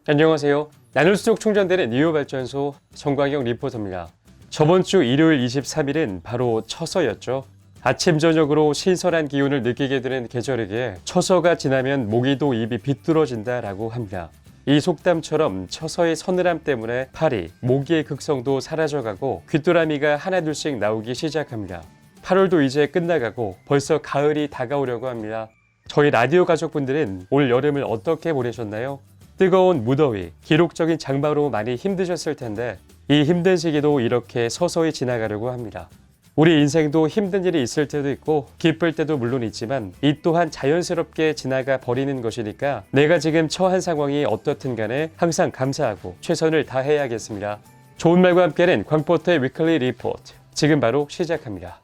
안녕하세요. 나눌수록 충전되는 유효발전소 정광영 리포터입니다. 저번 주 일요일 23일은 바로 처서였죠. 아침 저녁으로 신선한 기운을 느끼게 되는 계절이기에 처서가 지나면 모기도 입이 비뚤어진다라고 합니다. 이 속담처럼 처서의 서늘함 때문에 파리, 모기의 극성도 사라져가고 귀뚜라미가 하나둘씩 나오기 시작합니다. 8월도 이제 끝나가고 벌써 가을이 다가오려고 합니다. 저희 라디오 가족분들은 올 여름을 어떻게 보내셨나요? 뜨거운 무더위, 기록적인 장마로 많이 힘드셨을 텐데 이 힘든 시기도 이렇게 서서히 지나가려고 합니다. 우리 인생도 힘든 일이 있을 때도 있고 기쁠 때도 물론 있지만 이 또한 자연스럽게 지나가 버리는 것이니까 내가 지금 처한 상황이 어떻든 간에 항상 감사하고 최선을 다해야겠습니다. 좋은 말과 함께는 광포터의 위클리 리포트 지금 바로 시작합니다.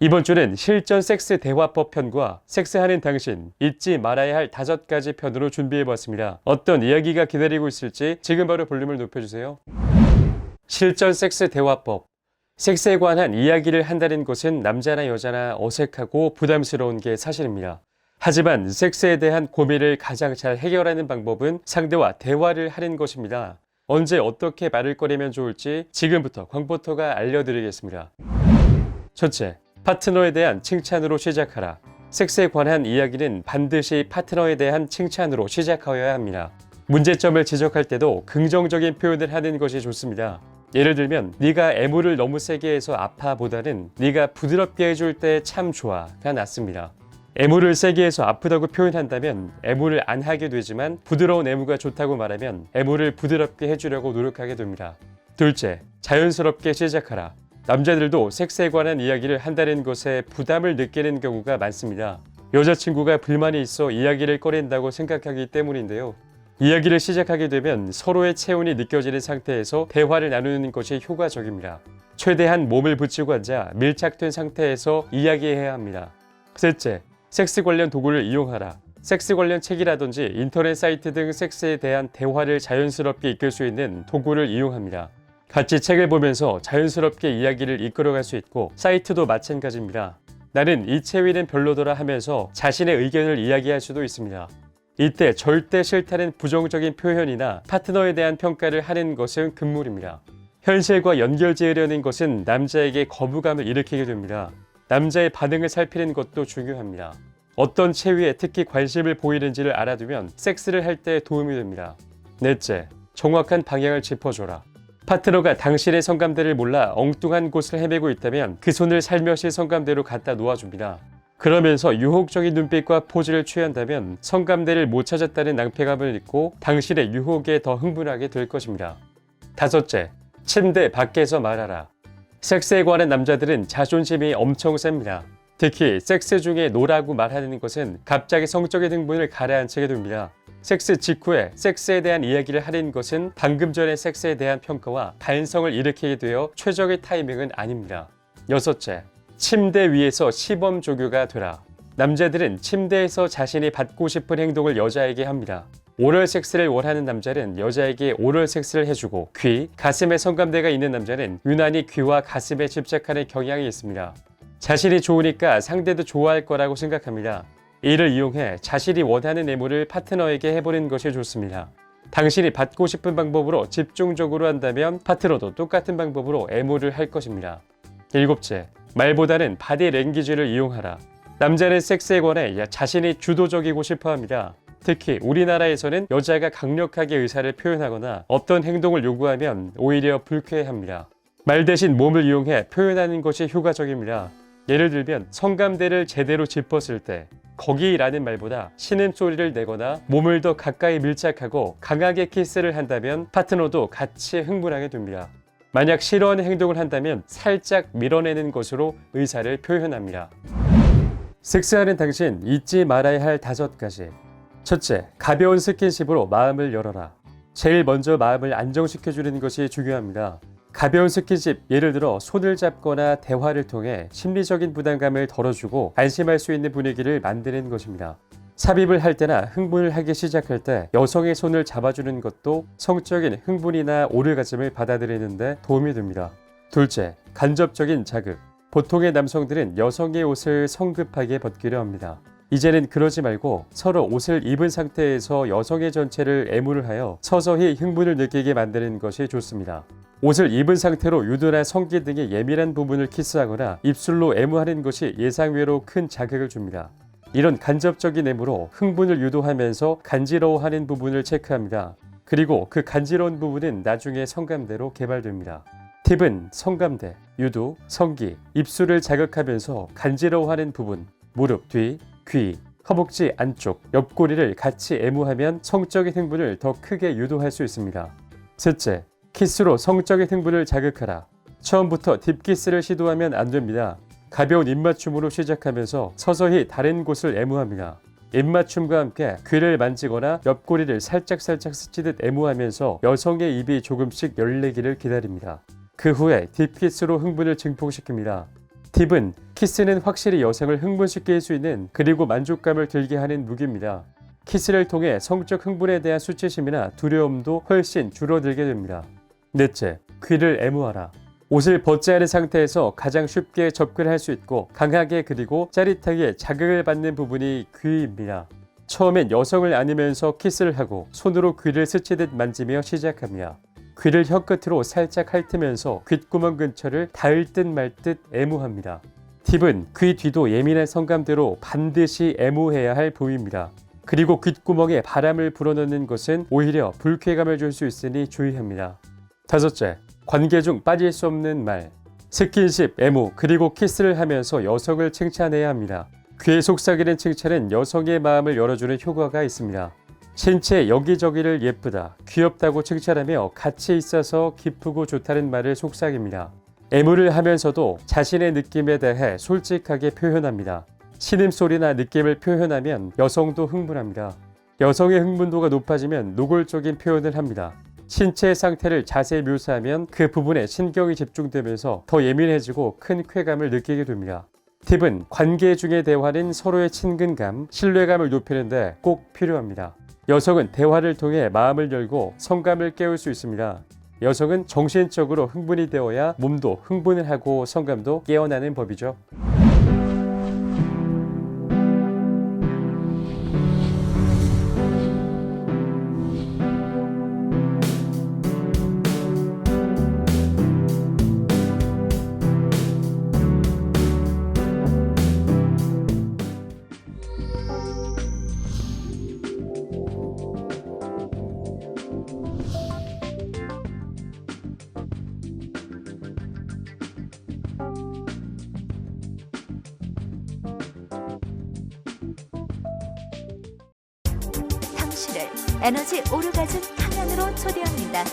이번 주는 실전 섹스 대화법 편과 섹스하는 당신 잊지 말아야 할 5가지 편으로 준비해봤습니다. 어떤 이야기가 기다리고 있을지 지금 바로 볼륨을 높여주세요. 실전 섹스 대화법. 섹스에 관한 이야기를 한다는 것은 남자나 여자나 어색하고 부담스러운 게 사실입니다. 하지만 섹스에 대한 고민을 가장 잘 해결하는 방법은 상대와 대화를 하는 것입니다. 언제 어떻게 말을 꺼내면 좋을지 지금부터 광포터가 알려드리겠습니다. 첫째, 파트너에 대한 칭찬으로 시작하라. 섹스에 관한 이야기는 반드시 파트너에 대한 칭찬으로 시작하여야 합니다. 문제점을 지적할 때도 긍정적인 표현을 하는 것이 좋습니다. 예를 들면 네가 애무를 너무 세게 해서 아파 보다는 네가 부드럽게 해줄 때 참 좋아가 낫습니다. 애무를 세게 해서 아프다고 표현한다면 애무를 안 하게 되지만 부드러운 애무가 좋다고 말하면 애무를 부드럽게 해주려고 노력하게 됩니다. 둘째, 자연스럽게 시작하라. 남자들도 섹스에 관한 이야기를 한다는 것에 부담을 느끼는 경우가 많습니다. 여자친구가 불만이 있어 이야기를 꺼낸다고 생각하기 때문인데요. 이야기를 시작하게 되면 서로의 체온이 느껴지는 상태에서 대화를 나누는 것이 효과적입니다. 최대한 몸을 붙이고 앉아 밀착된 상태에서 이야기해야 합니다. 셋째, 섹스 관련 도구를 이용하라. 섹스 관련 책이라든지 인터넷 사이트 등 섹스에 대한 대화를 자연스럽게 이끌 수 있는 도구를 이용합니다. 같이 책을 보면서 자연스럽게 이야기를 이끌어갈 수 있고 사이트도 마찬가지입니다. 나는 이 체위는 별로더라 하면서 자신의 의견을 이야기할 수도 있습니다. 이때 절대 싫다는 부정적인 표현이나 파트너에 대한 평가를 하는 것은 금물입니다. 현실과 연결지으려는 것은 남자에게 거부감을 일으키게 됩니다. 남자의 반응을 살피는 것도 중요합니다. 어떤 체위에 특히 관심을 보이는지를 알아두면 섹스를 할 때 도움이 됩니다. 넷째, 정확한 방향을 짚어줘라. 파트너가 당신의 성감대를 몰라 엉뚱한 곳을 헤매고 있다면 그 손을 살며시 성감대로 갖다 놓아줍니다. 그러면서 유혹적인 눈빛과 포즈를 취한다면 성감대를 못 찾았다는 낭패감을 잊고 당신의 유혹에 더 흥분하게 될 것입니다. 다섯째, 침대 밖에서 말하라. 섹스에 관한 남자들은 자존심이 엄청 셉니다. 특히 섹스 중에 노라고 말하는 것은 갑자기 성적인 흥분을 가라앉히게 됩니다. 섹스 직후에 섹스에 대한 이야기를 하는 것은 방금 전의 섹스에 대한 평가와 반성을 일으키게 되어 최적의 타이밍은 아닙니다. 여섯째, 침대 위에서 시범 조교가 되라. 남자들은 침대에서 자신이 받고 싶은 행동을 여자에게 합니다. 오럴 섹스를 원하는 남자는 여자에게 오럴 섹스를 해주고 귀, 가슴에 성감대가 있는 남자는 유난히 귀와 가슴에 집착하는 경향이 있습니다. 자신이 좋으니까 상대도 좋아할 거라고 생각합니다. 이를 이용해 자신이 원하는 애무를 파트너에게 해보는 것이 좋습니다. 당신이 받고 싶은 방법으로 집중적으로 한다면 파트너도 똑같은 방법으로 애무를 할 것입니다. 일곱째, 말보다는 바디 랭귀지를 이용하라. 남자는 섹스에 관해 자신이 주도적이고 싶어합니다. 특히 우리나라에서는 여자가 강력하게 의사를 표현하거나 어떤 행동을 요구하면 오히려 불쾌해합니다. 말 대신 몸을 이용해 표현하는 것이 효과적입니다. 예를 들면 성감대를 제대로 짚었을 때 거기라는 말보다 신음소리를 내거나 몸을 더 가까이 밀착하고 강하게 키스를 한다면 파트너도 같이 흥분하게 됩니다. 만약 싫어하는 행동을 한다면 살짝 밀어내는 것으로 의사를 표현합니다. 섹스하는 당신 잊지 말아야 할 5가지. 첫째, 가벼운 스킨십으로 마음을 열어라. 제일 먼저 마음을 안정시켜주는 것이 중요합니다. 가벼운 스킨십, 예를 들어 손을 잡거나 대화를 통해 심리적인 부담감을 덜어주고 안심할 수 있는 분위기를 만드는 것입니다. 삽입을 할 때나 흥분을 하기 시작할 때 여성의 손을 잡아주는 것도 성적인 흥분이나 오르가즘을 받아들이는 데 도움이 됩니다. 둘째, 간접적인 자극. 보통의 남성들은 여성의 옷을 성급하게 벗기려 합니다. 이제는 그러지 말고 서로 옷을 입은 상태에서 여성의 전체를 애무를 하여 서서히 흥분을 느끼게 만드는 것이 좋습니다. 옷을 입은 상태로 유두나 성기 등의 예민한 부분을 키스하거나 입술로 애무하는 것이 예상외로 큰 자극을 줍니다. 이런 간접적인 애무로 흥분을 유도하면서 간지러워하는 부분을 체크합니다. 그리고 그 간지러운 부분은 나중에 성감대로 개발됩니다. 팁은 성감대, 유두, 성기, 입술을 자극하면서 간지러워하는 부분, 무릎 뒤, 귀, 허벅지 안쪽, 옆구리를 같이 애무하면 성적인 흥분을 더 크게 유도할 수 있습니다. 셋째, 키스로 성적인 흥분을 자극하라. 처음부터 딥키스를 시도하면 안 됩니다. 가벼운 입맞춤으로 시작하면서 서서히 다른 곳을 애무합니다. 입맞춤과 함께 귀를 만지거나 옆구리를 살짝살짝 스치듯 애무하면서 여성의 입이 조금씩 열리기를 기다립니다. 그 후에 딥키스로 흥분을 증폭시킵니다. 팁은 키스는 확실히 여성을 흥분시킬 수 있는 그리고 만족감을 들게 하는 무기입니다. 키스를 통해 성적 흥분에 대한 수치심이나 두려움도 훨씬 줄어들게 됩니다. 넷째, 귀를 애무하라. 옷을 벗지 않은 상태에서 가장 쉽게 접근할 수 있고 강하게 그리고 짜릿하게 자극을 받는 부분이 귀입니다. 처음엔 여성을 안으면서 키스를 하고 손으로 귀를 스치듯 만지며 시작합니다. 귀를 혀끝으로 살짝 핥으면서 귓구멍 근처를 닿을 듯 말 듯 애무합니다. 팁은 귀 뒤도 예민한 성감대로 반드시 애무해야 할 부위입니다. 그리고 귓구멍에 바람을 불어넣는 것은 오히려 불쾌감을 줄 수 있으니 주의합니다. 다섯째, 관계 중 빠질 수 없는 말. 스킨십, 애무, 그리고 키스를 하면서 여성을 칭찬해야 합니다. 귀에 속삭이는 칭찬은 여성의 마음을 열어주는 효과가 있습니다. 신체 여기저기를 예쁘다, 귀엽다고 칭찬하며 같이 있어서 기쁘고 좋다는 말을 속삭입니다. 애무를 하면서도 자신의 느낌에 대해 솔직하게 표현합니다. 신음소리나 느낌을 표현하면 여성도 흥분합니다. 여성의 흥분도가 높아지면 노골적인 표현을 합니다. 신체 상태를 자세히 묘사하면 그 부분에 신경이 집중되면서 더 예민해지고 큰 쾌감을 느끼게 됩니다. 팁은 관계 중의 대화는 서로의 친근감, 신뢰감을 높이는데 꼭 필요합니다. 여성은 대화를 통해 마음을 열고 성감을 깨울 수 있습니다. 여성은 정신적으로 흥분이 되어야 몸도 흥분을 하고 성감도 깨어나는 법이죠. 당신을 에너지 오르가즘 탕양으로 초대합니다.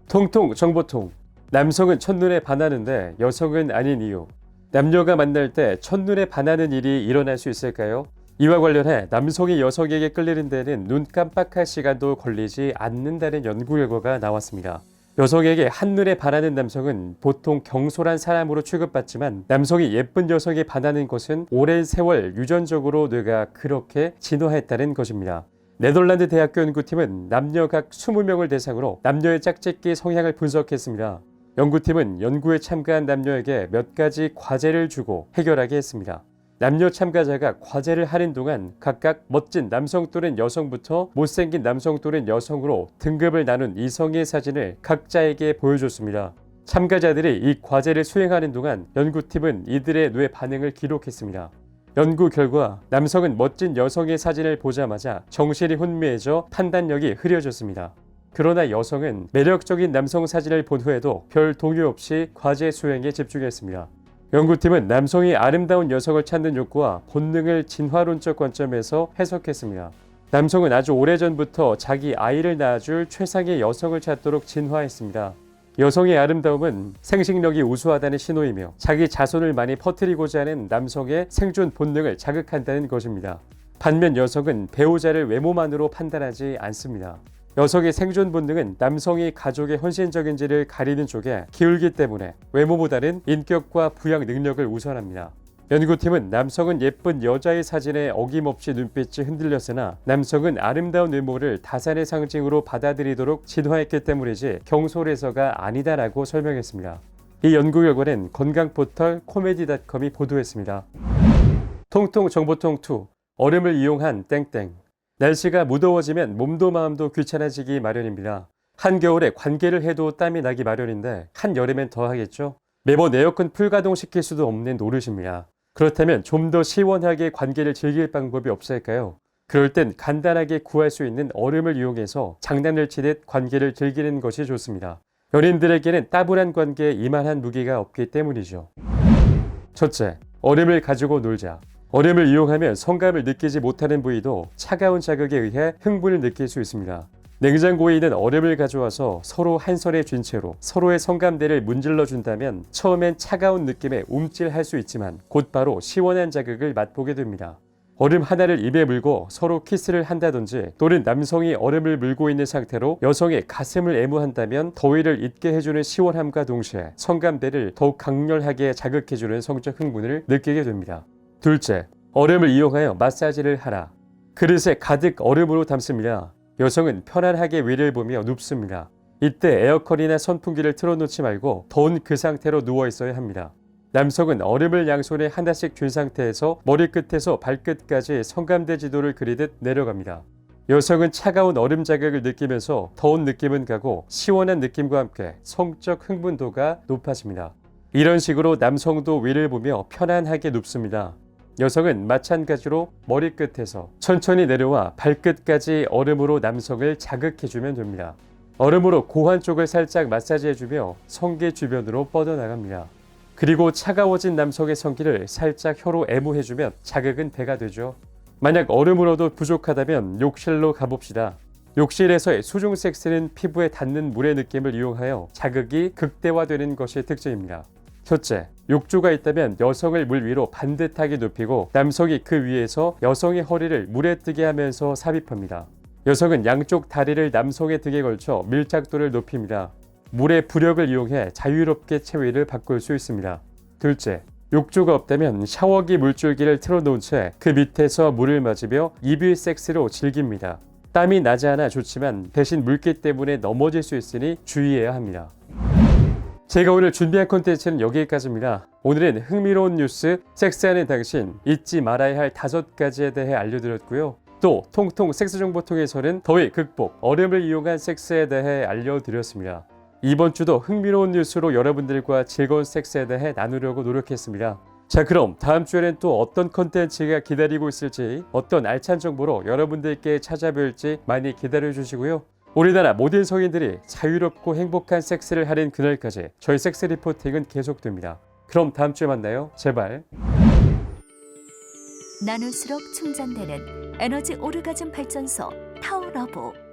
통통 정보통. 남성은 첫눈에 반하는데 여성은 아닌 이유. 남녀가 만날 때 첫눈에 반하는 일이 일어날 수 있을까요? 이와 관련해 남성이 여성에게 끌리는 데는 눈 깜빡할 시간도 걸리지 않는다는 연구 결과가 나왔습니다. 여성에게 한눈에 반하는 남성은 보통 경솔한 사람으로 취급받지만 남성이 예쁜 여성에 반하는 것은 오랜 세월 유전적으로 뇌가 그렇게 진화했다는 것입니다. 네덜란드 대학교 연구팀은 남녀 각 20명을 대상으로 남녀의 짝짓기 성향을 분석했습니다. 연구팀은 연구에 참가한 남녀에게 몇 가지 과제를 주고 해결하게 했습니다. 남녀 참가자가 과제를 하는 동안 각각 멋진 남성 또는 여성부터 못생긴 남성 또는 여성으로 등급을 나눈 이성의 사진을 각자에게 보여줬습니다. 참가자들이 이 과제를 수행하는 동안 연구팀은 이들의 뇌 반응을 기록했습니다. 연구 결과 남성은 멋진 여성의 사진을 보자마자 정신이 혼미해져 판단력이 흐려졌습니다. 그러나 여성은 매력적인 남성 사진을 본 후에도 별 동요 없이 과제 수행에 집중했습니다. 연구팀은 남성이 아름다운 여성을 찾는 욕구와 본능을 진화론적 관점에서 해석했습니다. 남성은 아주 오래전부터 자기 아이를 낳아줄 최상의 여성을 찾도록 진화했습니다. 여성의 아름다움은 생식력이 우수하다는 신호이며 자기 자손을 많이 퍼뜨리고자 하는 남성의 생존 본능을 자극한다는 것입니다. 반면 여성은 배우자를 외모만으로 판단하지 않습니다. 여성의 생존 본능은 남성이 가족의 헌신적인지를 가리는 쪽에 기울기 때문에 외모보다는 인격과 부양 능력을 우선합니다. 연구팀은 남성은 예쁜 여자의 사진에 어김없이 눈빛이 흔들렸으나 남성은 아름다운 외모를 다산의 상징으로 받아들이도록 진화했기 때문이지 경솔해서가 아니다라고 설명했습니다. 이 연구 결과는 건강 포털 코미디닷컴이 보도했습니다. 통통 정보통2 얼음을 이용한 땡땡. 날씨가 무더워지면 몸도 마음도 귀찮아지기 마련입니다. 한겨울에 관계를 해도 땀이 나기 마련인데 한여름엔 더 하겠죠. 매번 에어컨 풀가동시킬 수도 없는 노릇입니다. 그렇다면 좀 더 시원하게 관계를 즐길 방법이 없을까요? 그럴 땐 간단하게 구할 수 있는 얼음을 이용해서 장난을 치듯 관계를 즐기는 것이 좋습니다. 연인들에게는 따분한 관계에 이만한 무게가 없기 때문이죠. 첫째, 얼음을 가지고 놀자. 얼음을 이용하면 성감을 느끼지 못하는 부위도 차가운 자극에 의해 흥분을 느낄 수 있습니다. 냉장고에 있는 얼음을 가져와서 서로 한 손에 쥔 채로 서로의 성감대를 문질러 준다면 처음엔 차가운 느낌에 움찔할 수 있지만 곧바로 시원한 자극을 맛보게 됩니다. 얼음 하나를 입에 물고 서로 키스를 한다든지 또는 남성이 얼음을 물고 있는 상태로 여성의 가슴을 애무한다면 더위를 잊게 해주는 시원함과 동시에 성감대를 더욱 강렬하게 자극해주는 성적 흥분을 느끼게 됩니다. 둘째, 얼음을 이용하여 마사지를 하라. 그릇에 가득 얼음으로 담습니다. 여성은 편안하게 위를 보며 눕습니다. 이때 에어컨이나 선풍기를 틀어놓지 말고 더운 그 상태로 누워 있어야 합니다. 남성은 얼음을 양손에 하나씩 쥔 상태에서 머리끝에서 발끝까지 성감대 지도를 그리듯 내려갑니다. 여성은 차가운 얼음 자극을 느끼면서 더운 느낌은 가고 시원한 느낌과 함께 성적 흥분도가 높아집니다. 이런 식으로 남성도 위를 보며 편안하게 눕습니다. 여성은 마찬가지로 머리끝에서 천천히 내려와 발끝까지 얼음으로 남성을 자극해주면 됩니다. 얼음으로 고환 쪽을 살짝 마사지해주며 성기 주변으로 뻗어나갑니다. 그리고 차가워진 남성의 성기를 살짝 혀로 애무해주면 자극은 배가 되죠. 만약 얼음으로도 부족하다면 욕실로 가봅시다. 욕실에서의 수중 섹스는 피부에 닿는 물의 느낌을 이용하여 자극이 극대화되는 것이 특징입니다. 첫째, 욕조가 있다면 여성을 물 위로 반듯하게 눕히고 남성이 그 위에서 여성의 허리를 물에 뜨게 하면서 삽입합니다. 여성은 양쪽 다리를 남성의 등에 걸쳐 밀착도를 높입니다. 물의 부력을 이용해 자유롭게 체위를 바꿀 수 있습니다. 둘째, 욕조가 없다면 샤워기 물줄기를 틀어놓은 채 그 밑에서 물을 맞으며 이빌 섹스로 즐깁니다. 땀이 나지 않아 좋지만 대신 물기 때문에 넘어질 수 있으니 주의해야 합니다. 제가 오늘 준비한 콘텐츠는 여기까지입니다. 오늘은 흥미로운 뉴스, 섹스하는 당신, 잊지 말아야 할 5가지에 대해 알려드렸고요. 또 통통 섹스정보통에서는 더위 극복, 얼음을 이용한 섹스에 대해 알려드렸습니다. 이번 주도 흥미로운 뉴스로 여러분들과 즐거운 섹스에 대해 나누려고 노력했습니다. 자, 그럼 다음 주에는 또 어떤 콘텐츠가 기다리고 있을지, 어떤 알찬 정보로 여러분들께 찾아뵐지 많이 기다려주시고요. 우리나라 모든 성인들이 자유롭고 행복한 섹스를 하는 그날까지 저희 섹스 리포팅은 계속됩니다. 그럼 다음 주에 만나요. 제발. 나눌수록 충전되는 에너지 오르가즘 발전소 타워러브.